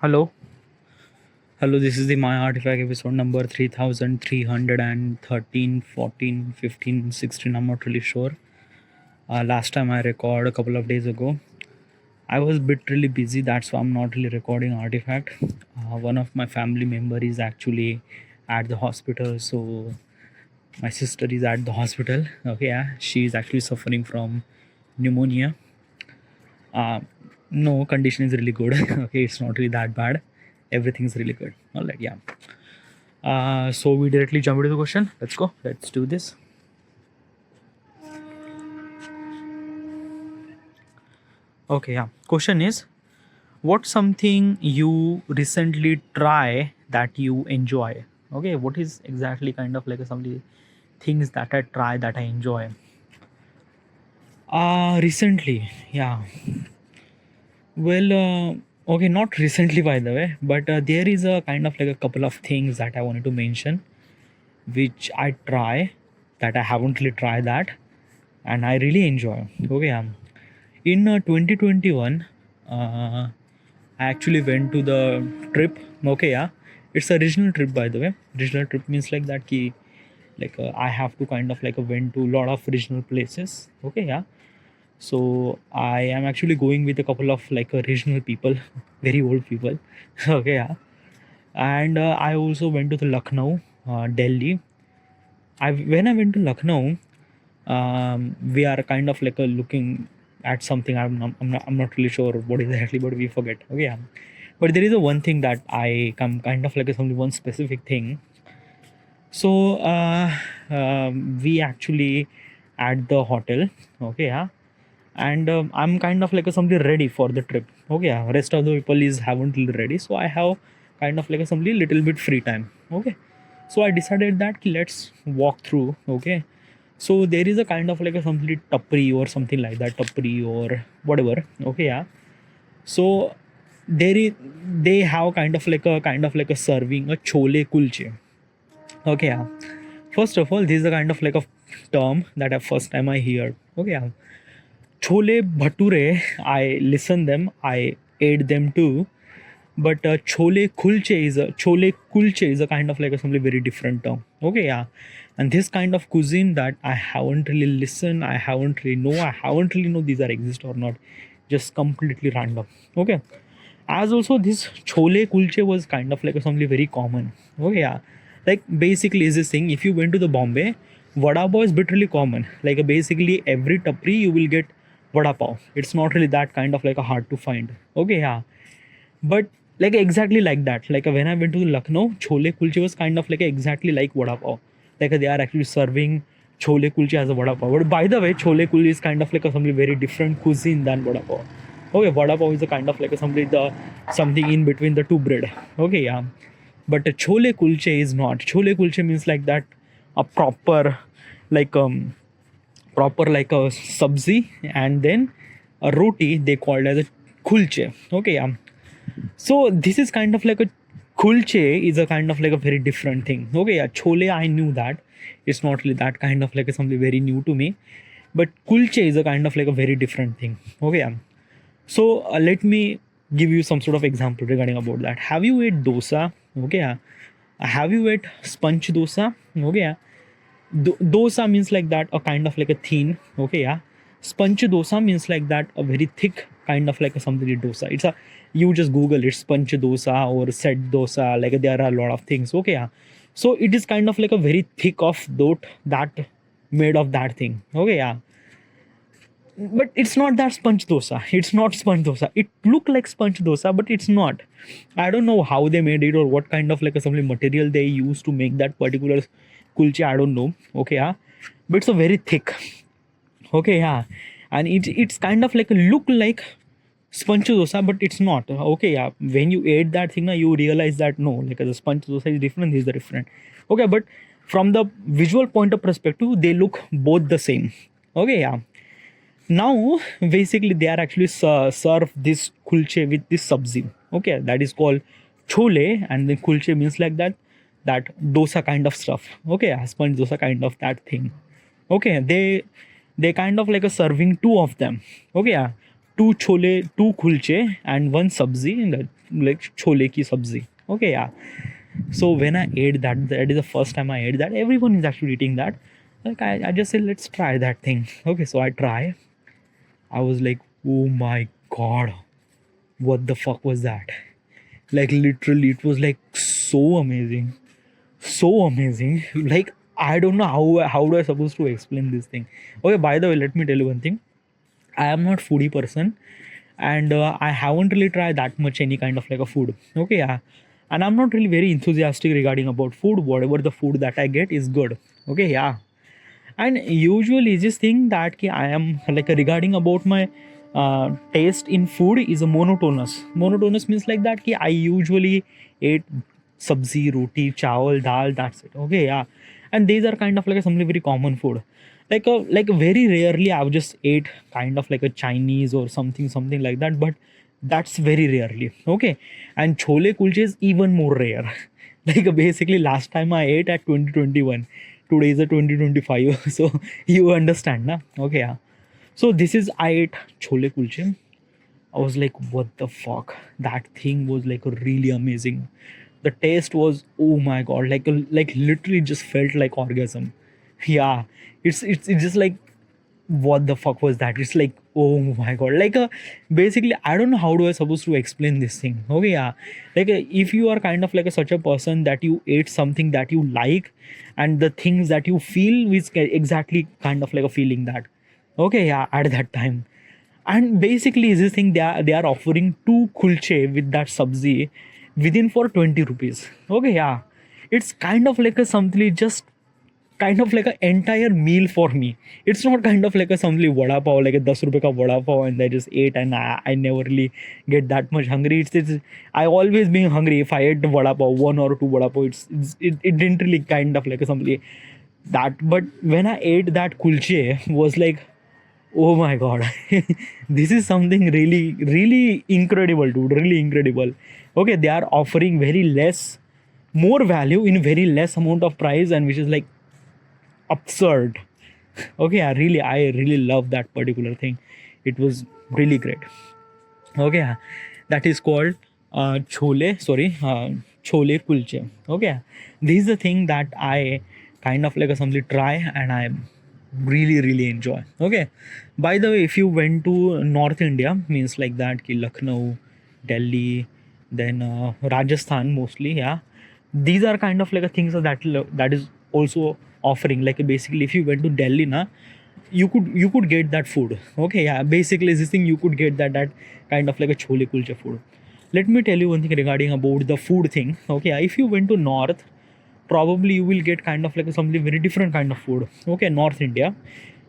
Hello. Hello, this is the My Artifact episode number 3313, 14, 15, 16. I'm not really sure. Last time I recorded a couple of days ago. I was a bit really busy, that's why I'm not really recording Artifact. One of my family member is actually at the hospital, so my sister is at the hospital. Okay, yeah, she is actually suffering from pneumonia. Uh, no, condition is really good. Okay, it's not really that bad. Everything's really good. All right, yeah. So we directly jump into the question. Let's go. Let's do this. Okay, yeah. Question is, what's something you recently try that you enjoy? Okay, what is exactly kind of like some things that I try that I enjoy? Recently, yeah. Well, okay, not recently by the way, but there is a kind of like a couple of things that I wanted to mention, which I try that I haven't really tried that, and I really enjoy. Okay, in 2021, I actually went to the trip. Okay, yeah, it's a regional trip by the way. Regional trip means like that ki like I have to kind of like went to a lot of regional places. Okay, yeah. So I am actually going with a couple of like regional people, very old people. Okay, yeah. And I also went to the Lucknow, Delhi. When I went to Lucknow, we are kind of like looking at something. I'm not really sure what exactly, but we forget. Okay, yeah. But there is a one thing that I come kind of like some one specific thing. So we actually at the hotel. Okay, yeah. And I'm kind of like somebody ready for the trip. Okay, yeah. Rest of the people is haven't really ready, so I have kind of like somebody little bit free time. Okay, so I decided that let's walk through. Okay, so there is a kind of like a complete tapri or something like that, tapri or whatever. Okay, yeah. So there is they have kind of like a serving a chole kulche. Okay, yeah. First of all, this is a kind of like a term that I first time I hear. Okay, yeah. Chole bhature, I listen them, I ate them too. But chole kulche is a kind of like a something very different term. Okay, yeah. And this kind of cuisine that I haven't really listened, I haven't really know these are exist or not. Just completely random. Okay. As also this chole kulche was kind of like a something very common. Okay, yeah. Like basically is this thing, if you went to the Bombay, vada pav is bit really common. Like basically every tapri you will get vada pav. It's not really that kind of like a hard to find. Okay, yeah. But like exactly like that, like when I went to Lucknow, chole kulche was kind of like exactly like vada pav. Like they are actually serving chole kulche as a vada pav. But by the way, chole kulche is kind of like a something very different cuisine than vada pav. Okay, vada pav is a kind of like something in between the two bread. Okay, yeah. But chole kulche is not. Chole kulche means like that a like proper like a sabzi, and then a roti they called as a kulche. Okay, yeah. So this is kind of like a kulche is a kind of like a very different thing. Okay, yeah, chole I knew that. It's not really that kind of like something very new to me. But kulche is a kind of like a very different thing. Okay, yeah. So let me give you some sort of example regarding about that. Have you ate dosa? Okay, yeah. Have you ate sponge dosa? Okay, yeah. Dosa means like that a kind of like a thin. Okay, yeah. Sponge dosa means like that a very thick kind of like a something dosa. It's a you just Google it, sponge dosa or set dosa. Like there are a lot of things. Okay, yeah. So it is kind of like a very thick of that made of that thing. Okay, yeah. But it's not that sponge dosa. It's not sponge dosa. It look like sponge dosa, but it's not. I don't know how they made it or what kind of like a some material they use to make that particular kulche. I don't know. Okay, yeah. But it's a very thick. Okay, yeah. And it's kind of like a look like sponge dosa, but it's not. Okay, yeah. When you ate that thing, you realize that no, like the sponge dosa is different. These are different. Okay, but from the visual point of perspective, they look both the same. Okay, yeah. Now basically they are actually serve this kulche with this sabzi. Okay, that is called chole, and then kulche means like that dosa kind of stuff. Okay, sponge dosa kind of that thing. Okay, they kind of like a serving two of them. Okay, yeah. two chole, two kulche, and one sabzi, like chole ki sabzi. Okay, yeah. So when I ate that, that is the first time I ate that. Everyone is actually eating that. Like I just said, let's try that thing. Okay, so I try. I was like, oh my god, what the fuck was that? Like literally, it was like so amazing, so amazing. Like I don't know how do I supposed to explain this thing. Okay, by the way, let me tell you one thing. I am not foodie person, and I haven't really tried that much any kind of like a food. Okay, yeah, and I'm not really very enthusiastic regarding about food. Whatever the food that I get is good. Okay, yeah, and usually this thing that ki I am like regarding about my taste in food is a monotonous. Monotonous means like that ki I usually ate sabzi, roti, chawal, dal. That's it. Okay, yeah, and these are kind of like a something very common food. Like very rarely I've just ate kind of like a Chinese or something like that, but that's very rarely. Okay, and chole kulche is even more rare. Like basically last time I ate at 2021, today is a 2025. So you understand na. Okay, yeah, so this is I ate chole kulche. I was like, what the fuck? That thing was like really amazing. The taste was, oh my god, like literally just felt like orgasm. Yeah, it's just like, what the fuck was that? It's like, oh my god, like basically I don't know how do I supposed to explain this thing. Okay, yeah, like if you are kind of like such a person that you ate something that you like, and the things that you feel is exactly kind of like a feeling that. Okay, yeah, at that time. And basically this thing, they are offering two kulche with that sabzi within for 20 rupees. Okay, yeah, it's kind of like a something just kind of like an entire meal for me. It's not kind of like a something vada pav, like a 10 rupee ka vada pav, and I just ate, and I never really get that much hungry. It's I always being hungry if I ate vada pav, one or two vada pav. It didn't really kind of like a something that. But when I ate that kulche, was like, oh my god, this is something really incredible, dude. Really incredible. Okay, they are offering very less, more value in very less amount of price, and which is like absurd. Okay, I really love that particular thing. It was really great. Okay, that is called chole kulche. Okay, this is the thing that I kind of like something try, and I really enjoy. Okay, by the way, if you went to North India, means like that ki Lucknow, Delhi, then Rajasthan mostly, yeah, these are kind of like a things that is also offering. Like basically if you went to Delhi na, you could get that food. Okay, yeah, basically this thing you could get that kind of like a chole kulche food. Let me tell you one thing regarding about the food thing. Okay, if you went to north, probably you will get kind of like a something very different kind of food. Okay, North India,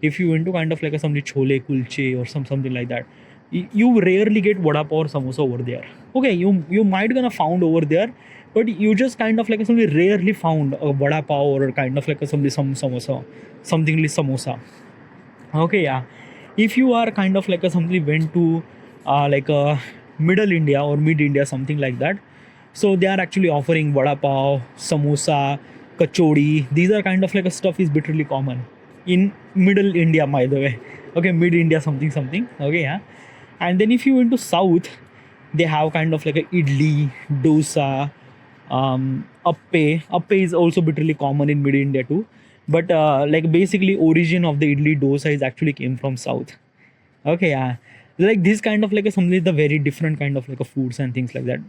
if you went to kind of like a something chole kulche or something like that, you rarely get vada pav or samosa over there. Okay, you might gonna found over there, but you just kind of like something rarely found a vada pav or kind of like a something some samosa, something like samosa. Okay, yeah, if you are kind of like a somebody went to like a middle India or mid India, something like that, so they are actually offering vada pav, samosa, kachori. These are kind of like a stuff is literally common in middle India, by the way. Okay, mid India, something. Okay, yeah, and then if you went to south, they have kind of like a idli, dosa, appe is also literally common in mid India too. But like basically origin of the idli dosa is actually came from south. Okay, yeah, like this kind of like a something the very different kind of like a foods and things like that.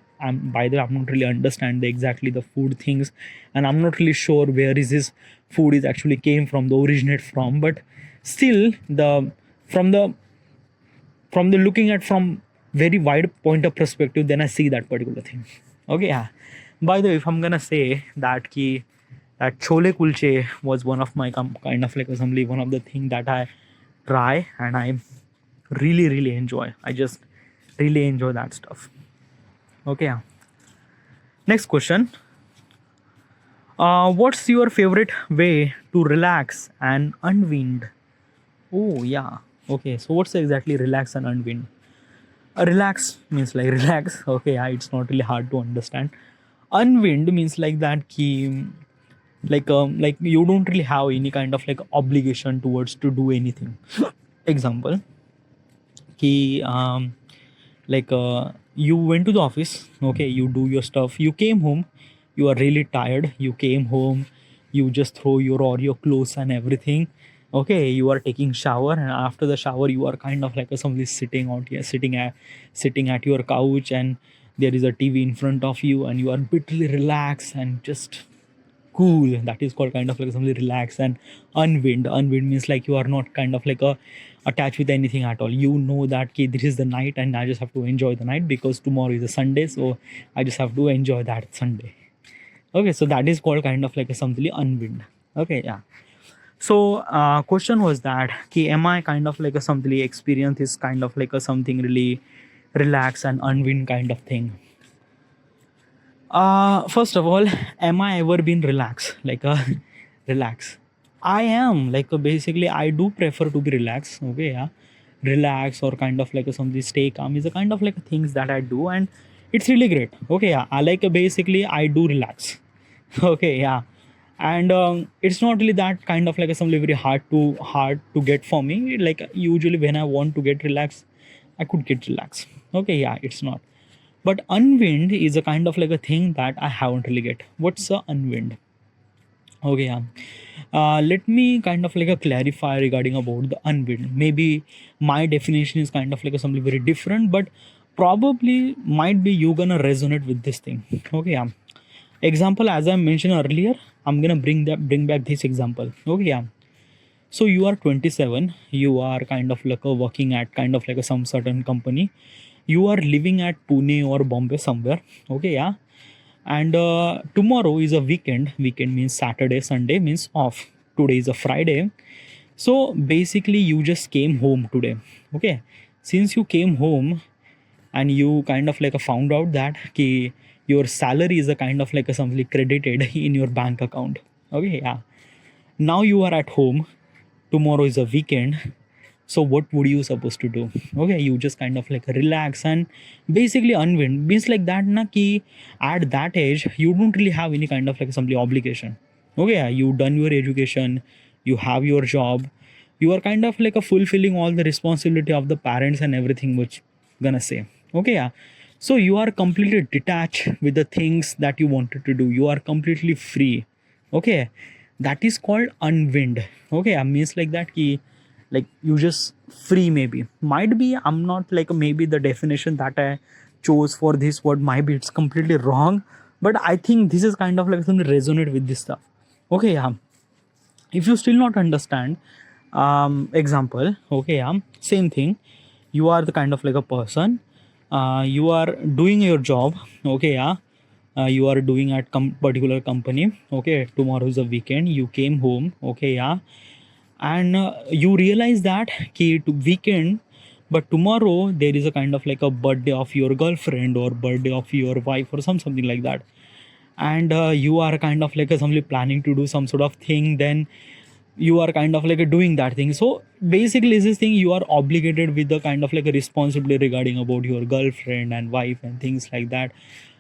By the way, I'm not really understand the exactly the food things, and I'm not really sure where is this food is actually came from, the originate from. But still, the from the from the looking at from very wide point of perspective, then I see that particular thing. Okay, yeah. By the way, if I'm gonna say that ki that chole kulche was one of my kind of like assembly, one of the thing that I try, and I really enjoy. I just really enjoy that stuff. Okay, yeah. Next question. What's your favorite way to relax and unwind? Oh yeah. Okay, so what's exactly relax and unwind? Relax means like relax. Okay, yeah, it's not really hard to understand. Unwind means like that ki like you don't really have any kind of like obligation towards to do anything. Example, कि you went to the office, okay, you do your stuff, you came home, you are really tired, you came home, you just throw your all your clothes and everything, okay, you are taking shower, and after the shower you are kind of like somebody sitting out here, sitting at your couch, and there is a TV in front of you, and you are bitterly relaxed and just cool. That is called kind of like something relaxed and unwind means like you are not kind of like a attached with anything at all. You know that okay, this is the night and I just have to enjoy the night because tomorrow is a Sunday, so I just have to enjoy that Sunday. Okay, so that is called kind of like a something unwind. Okay, yeah. So question was that ki, am I kind of like a something experience is kind of like a something really relax and unwind kind of thing. First of all, am I ever been relaxed? Like a relax. I am like basically I do prefer to be relaxed. Okay, yeah, relax or kind of like a something stay calm is a kind of like things that I do, and it's really great. Okay, yeah, I like basically I do relax. Okay, yeah, and it's not really that kind of like something very hard to get for me. Like usually when I want to get relaxed, I could get relaxed. Okay, yeah, it's not. But unwind is a kind of like a thing that I haven't really get. What's a unwind? Okay, yeah. Let me kind of like a clarify regarding about the unwind. Maybe my definition is kind of like a something very different, but probably might be you gonna resonate with this thing. Okay, yeah. Example as I mentioned earlier, I'm gonna bring back this example. Okay, yeah. So you are 27, you are kind of like a working at kind of like a some certain company, you are living at Pune or Bombay somewhere. Okay, yeah. And tomorrow is a weekend means Saturday, Sunday means off, today is a Friday. So basically you just came home today. Okay, since you came home and you kind of like found out that ki, your salary is a kind of like a something credited in your bank account. Okay, yeah. Now you are at home, tomorrow is a weekend, so what would you supposed to do? Okay, you just kind of like relax and basically unwind means like that na ki at that age you don't really have any kind of like some obligation. Okay, yeah, you done your education, you have your job, you are kind of like a fulfilling all the responsibility of the parents and everything which gonna say. Okay, yeah. So you are completely detached with the things that you wanted to do, you are completely free. Okay, that is called unwind. Okay, means like that ki like you just free. Maybe might be I'm not like maybe the definition that I chose for this word might be it's completely wrong, but I think this is kind of like something resonate with this stuff. Okay, yeah. If you still not understand, example, okay, yeah, same thing. You are the kind of like a person, you are doing your job. Okay, yeah. You are doing at particular company. Okay, tomorrow is a weekend, you came home. Okay, yeah. And you realize that ki to weekend, but tomorrow there is a kind of like a birthday of your girlfriend or birthday of your wife or something like that, and you are kind of like somebody planning to do some sort of thing, then you are kind of like doing that thing. So basically is this thing you are obligated with the kind of like a responsibility regarding about your girlfriend and wife and things like that.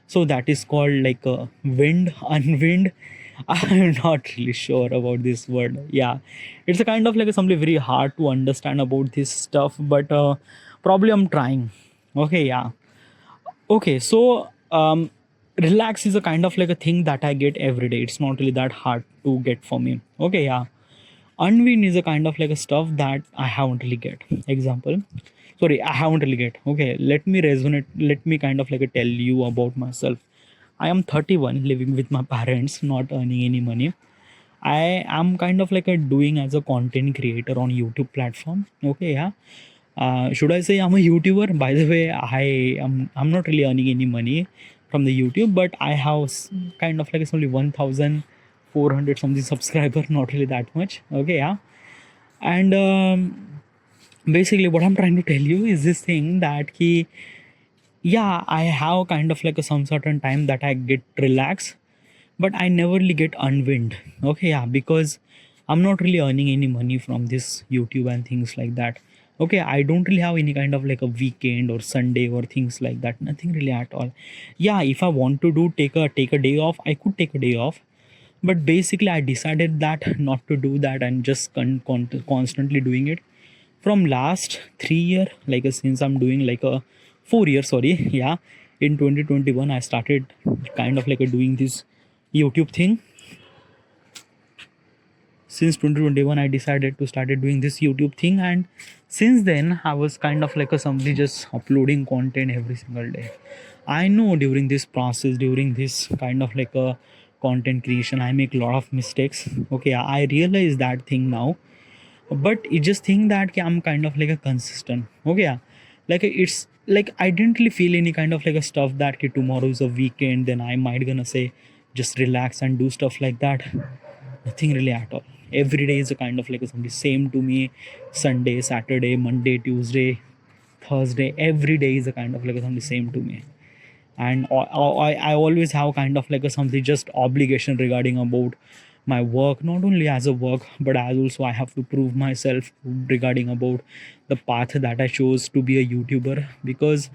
So that is called like a wind unwind. I'm not really sure about this word. Yeah, it's a kind of like something very hard to understand about this stuff, but probably I'm trying. Okay, yeah. Okay, so relax is a kind of like a thing that I get every day. It's not really that hard to get for me. Okay, yeah. Unwind is a kind of like a stuff that I haven't really get. Example, sorry, I haven't really get. Okay, let me resonate. Let me kind of like tell you about myself. I am 31, living with my parents, not earning any money. I am kind of like a doing as a content creator on YouTube platform. Okay, yeah. Should I say I'm a YouTuber? By the way, I'm not really earning any money from the YouTube, but I have kind of like it's only 1,400 something subscriber, not really that much. Okay, yeah. And basically, what I'm trying to tell you is this thing that ki, yeah, I have kind of like a some certain time that I get relaxed, but I never really get unwind. Okay, yeah, because I'm not really earning any money from this YouTube and things like that. Okay, I don't really have any kind of like a weekend or Sunday or things like that, nothing really at all. Yeah, if I want to do take a day off, I could take a day off, but basically I decided that not to do that and just constantly doing it. from last 3 year, like since I'm doing like a 4 year, sorry, yeah, in 2021 I started kind of like doing this YouTube thing. Since 2021 I decided to started doing this YouTube thing, and since then I was kind of like a somebody just uploading content every single day. I know during this process, during this kind of like a content creation, I make a lot of mistakes. Okay, I realize that thing now, but it just think that I'm kind of like a consistent. Okay, yeah, like it's like I didn't really feel any kind of like a stuff that okay, tomorrow is a weekend, then I might gonna say just relax and do stuff like that. Nothing really at all. Every day is a kind of like a something same to me. Sunday, Saturday, Monday, Tuesday, Thursday, every day is a kind of like a something same to me. And I always have kind of like a something just obligation regarding about my work, not only as a work, but as also I have to prove myself regarding about the path that I chose to be a YouTuber. Because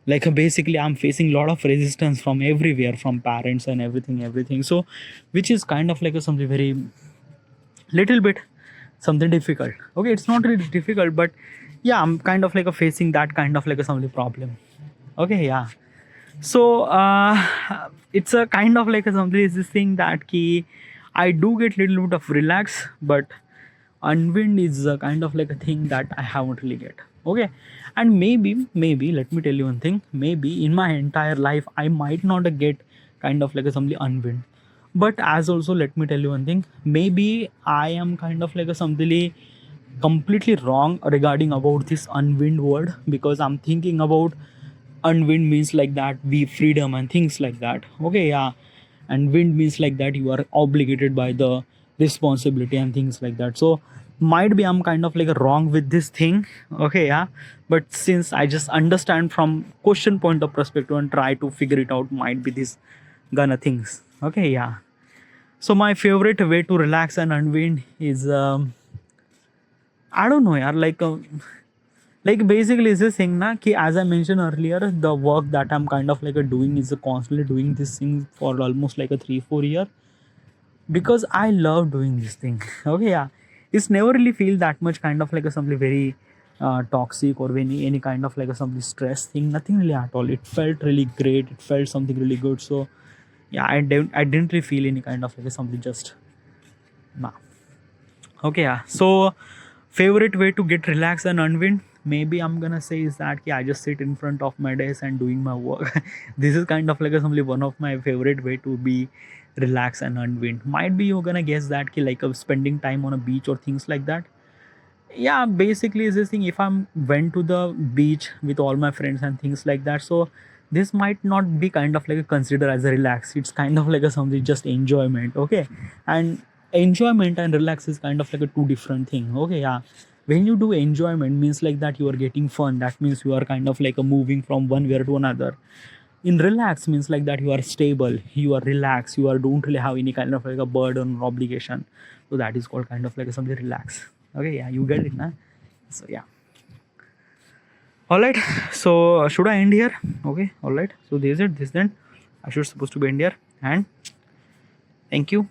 like basically I'm facing a lot of resistance from everywhere, from parents and everything, so which is kind of like a something very little bit something difficult. Okay, it's not really difficult, but yeah, I'm kind of like a facing that kind of like a something problem. Okay, yeah. So it's a kind of like a something is this thing that key I do get little bit of relax, but unwind is a kind of like a thing that I haven't really get. Okay, and maybe let me tell you one thing, maybe in my entire life I might not get kind of like a something unwind. But as also let me tell you one thing, maybe I am kind of like a something completely wrong regarding about this unwind word, because I'm thinking about unwind means like that be freedom and things like that. Okay, yeah, and wind means like that you are obligated by the responsibility and things like that. So might be I'm kind of like wrong with this thing. Okay, yeah, but since I just understand from question point of perspective and try to figure it out, might be this gonna things. Okay, yeah. So my favorite way to relax and unwind is I don't know, yeah, like basically is this thing na ki, as I mentioned earlier, the work that I'm kind of like doing is constantly doing this thing for almost like a 3-4 year, because I love doing this thing. Okay, yeah, it's never really feel that much kind of like a something very toxic or any kind of like a something stress thing, nothing really at all. It felt really great, it felt something really good. So yeah, I didn't really feel any kind of like a something just nah. Okay, yeah. So favorite way to get relaxed and unwind, maybe I'm gonna say is that yeah, I just sit in front of my desk and doing my work. This is kind of like a, simply one of my favorite way to be relaxed and unwind. Might be you're gonna guess that ki, like spending time on a beach or things like that. Yeah, basically is this thing, if I'm went to the beach with all my friends and things like that, so this might not be kind of like a consider as a relax, it's kind of like a something just enjoyment. Okay, and enjoyment and relax is kind of like a two different thing. Okay, yeah, when you do enjoyment means like that you are getting fun, that means you are kind of like a moving from one way to another. In relax means like that you are stable, you are relaxed, you are don't really have any kind of like a burden or obligation. So that is called kind of like something relax. Okay, yeah, you get it na. So yeah, all right. So should I end here? Okay, all right, so this is it, this then I should supposed to be end here, and thank you.